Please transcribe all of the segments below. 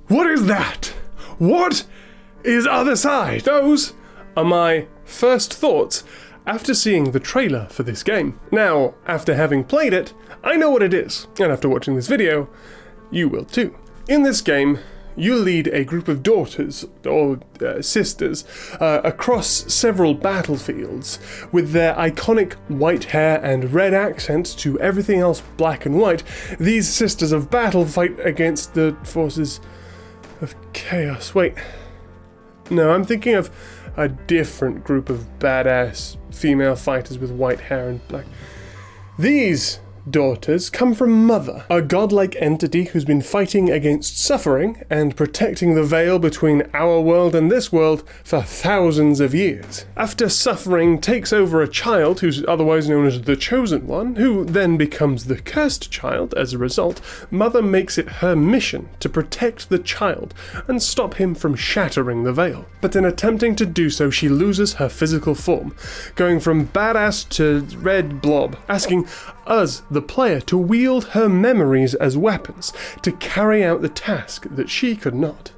What is that? What is Othercide? Those are my first thoughts after seeing the trailer for this game. Now, after having played it, I know what it is, and after watching this video, you will too. In this game, you lead a group of daughters, or sisters, across several battlefields, with their iconic white hair and red accents to everything else black and white. These sisters of battle fight against the forces of chaos. Wait, no, I'm thinking of a different group of badass female fighters with white hair and black. These daughters come from Mother, a godlike entity who's been fighting against suffering and protecting the veil between our world and this world for thousands of years. After suffering takes over a child who's otherwise known as the Chosen One, who then becomes the cursed child as a result, Mother makes it her mission to protect the child and stop him from shattering the veil. But in attempting to do so, she loses her physical form, going from badass to red blob, asking us, the player, to wield her memories as weapons to carry out the task that she could not.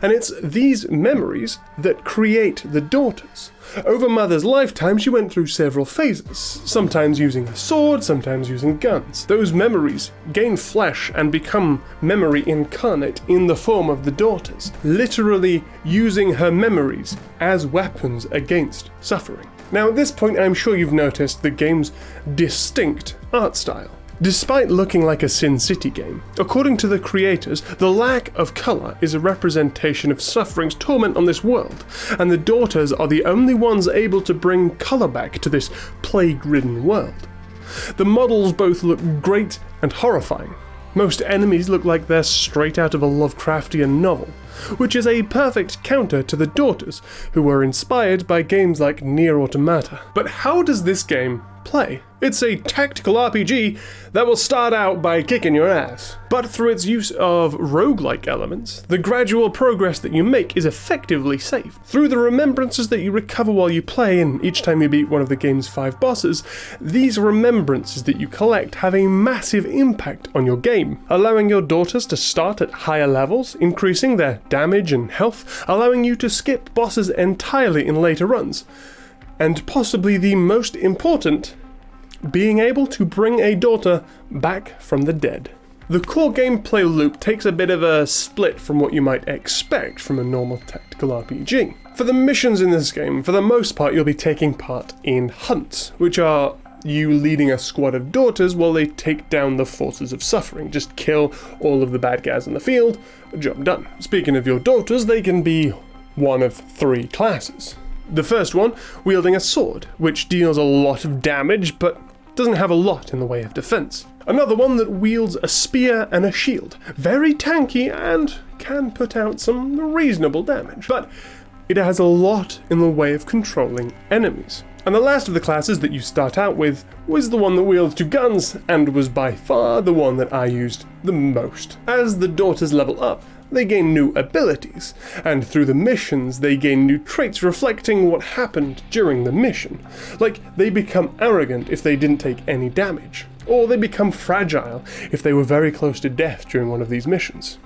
And it's these memories that create the daughters. Over Mother's lifetime, she went through several phases, sometimes using a sword, sometimes using guns. Those memories gain flesh and become memory incarnate in the form of the daughters, literally using her memories as weapons against suffering. Now, at this point, I'm sure you've noticed the game's distinct art style. Despite looking like a Sin City game, according to the creators, the lack of colour is a representation of suffering's torment on this world, and the daughters are the only ones able to bring colour back to this plague-ridden world. The models both look great and horrifying. Most enemies look like they're straight out of a Lovecraftian novel, which is a perfect counter to the daughters, who were inspired by games like Nier Automata. But how does this game play? It's a tactical RPG that will start out by kicking your ass. But through its use of roguelike elements, the gradual progress that you make is effectively saved. Through the remembrances that you recover while you play, and each time you beat one of the game's 5 bosses, these remembrances that you collect have a massive impact on your game, allowing your daughters to start at higher levels, increasing their damage and health, allowing you to skip bosses entirely in later runs. And possibly the most important, being able to bring a daughter back from the dead. The core gameplay loop takes a bit of a split from what you might expect from a normal tactical RPG. For the missions in this game, for the most part, you'll be taking part in hunts, which are you leading a squad of daughters while they take down the forces of suffering. Just kill all of the bad guys in the field, job done. Speaking of your daughters, they can be one of 3 classes. The first one, wielding a sword, which deals a lot of damage, but doesn't have a lot in the way of defense. Another one that wields a spear and a shield, very tanky and can put out some reasonable damage, but it has a lot in the way of controlling enemies. And the last of the classes that you start out with was the one that wields 2 guns, and was by far the one that I used the most. As the daughters level up, they gain new abilities, and through the missions they gain new traits reflecting what happened during the mission. Like, they become arrogant if they didn't take any damage, or they become fragile if they were very close to death during one of these missions.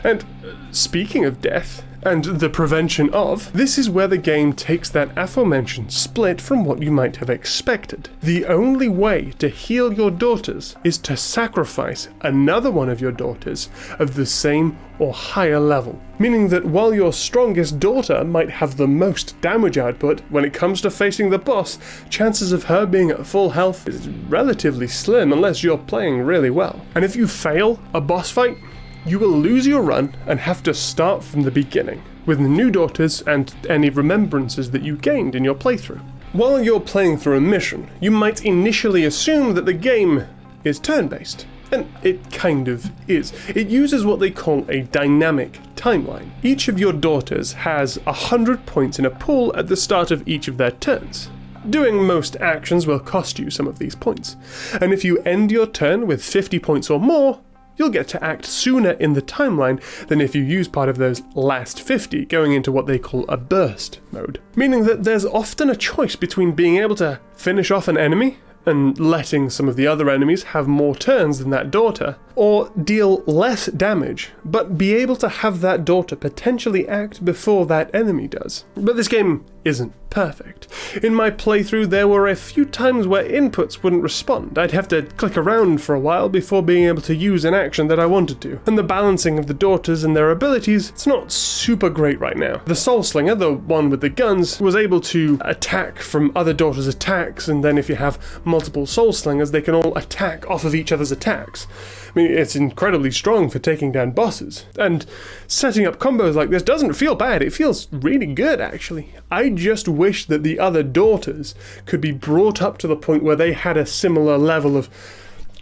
And speaking of death, and the prevention of, this is where the game takes that aforementioned split from what you might have expected. The only way to heal your daughters is to sacrifice another one of your daughters of the same or higher level. Meaning that while your strongest daughter might have the most damage output, when it comes to facing the boss, chances of her being at full health is relatively slim unless you're playing really well. And if you fail a boss fight, you will lose your run and have to start from the beginning, with new daughters and any remembrances that you gained in your playthrough. While you're playing through a mission, you might initially assume that the game is turn-based, and it kind of is. It uses what they call a dynamic timeline. Each of your daughters has 100 points in a pool at the start of each of their turns. Doing most actions will cost you some of these points, and if you end your turn with 50 points or more, you'll get to act sooner in the timeline than if you use part of those last 50 going into what they call a burst mode. Meaning that there's often a choice between being able to finish off an enemy and letting some of the other enemies have more turns than that daughter, or deal less damage, but be able to have that daughter potentially act before that enemy does. But this game isn't perfect. In my playthrough, there were a few times where inputs wouldn't respond. I'd have to click around for a while before being able to use an action that I wanted to, and the balancing of the daughters and their abilities, it's not super great right now. The Soul Slinger, the one with the guns, was able to attack from other daughters' attacks, and then if you have multiple Soul Slingers, they can all attack off of each other's attacks. I mean, it's incredibly strong for taking down bosses, and setting up combos like this doesn't feel bad, it feels really good actually. I just wish that the other daughters could be brought up to the point where they had a similar level of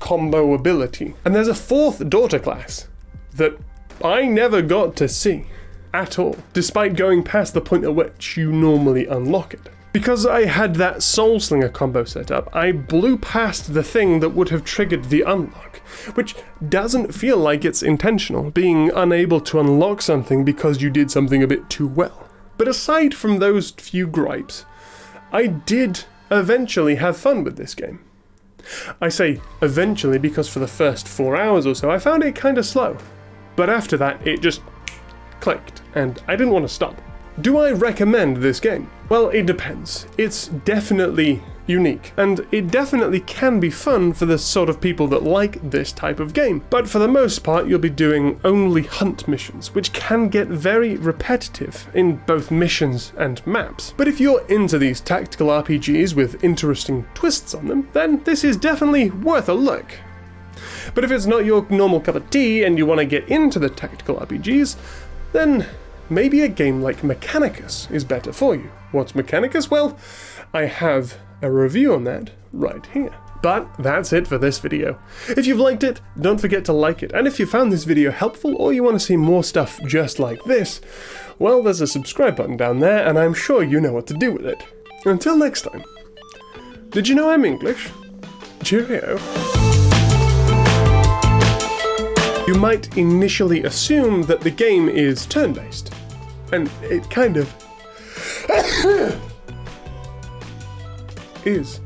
combo ability. And there's a fourth daughter class that I never got to see at all, despite going past the point at which you normally unlock it. Because I had that Soul Slinger combo set up, I blew past the thing that would have triggered the unlock, which doesn't feel like it's intentional, being unable to unlock something because you did something a bit too well. But aside from those few gripes, I did eventually have fun with this game. I say eventually because for the first 4 hours or so I found it kinda slow, but after that it just clicked and I didn't want to stop. Do I recommend this game? Well, it depends. It's definitely unique, and it definitely can be fun for the sort of people that like this type of game, but for the most part you'll be doing only hunt missions, which can get very repetitive in both missions and maps. But if you're into these tactical RPGs with interesting twists on them, then this is definitely worth a look. But if it's not your normal cup of tea and you want to get into the tactical RPGs, then maybe a game like Mechanicus is better for you. What's Mechanicus? Well, I have a review on that right here. But that's it for this video. If you've liked it, don't forget to like it, and if you found this video helpful or you want to see more stuff just like this, well, there's a subscribe button down there and I'm sure you know what to do with it. Until next time, did you know I'm English? Cheerio. You might initially assume that the game is turn-based, and it kind of is.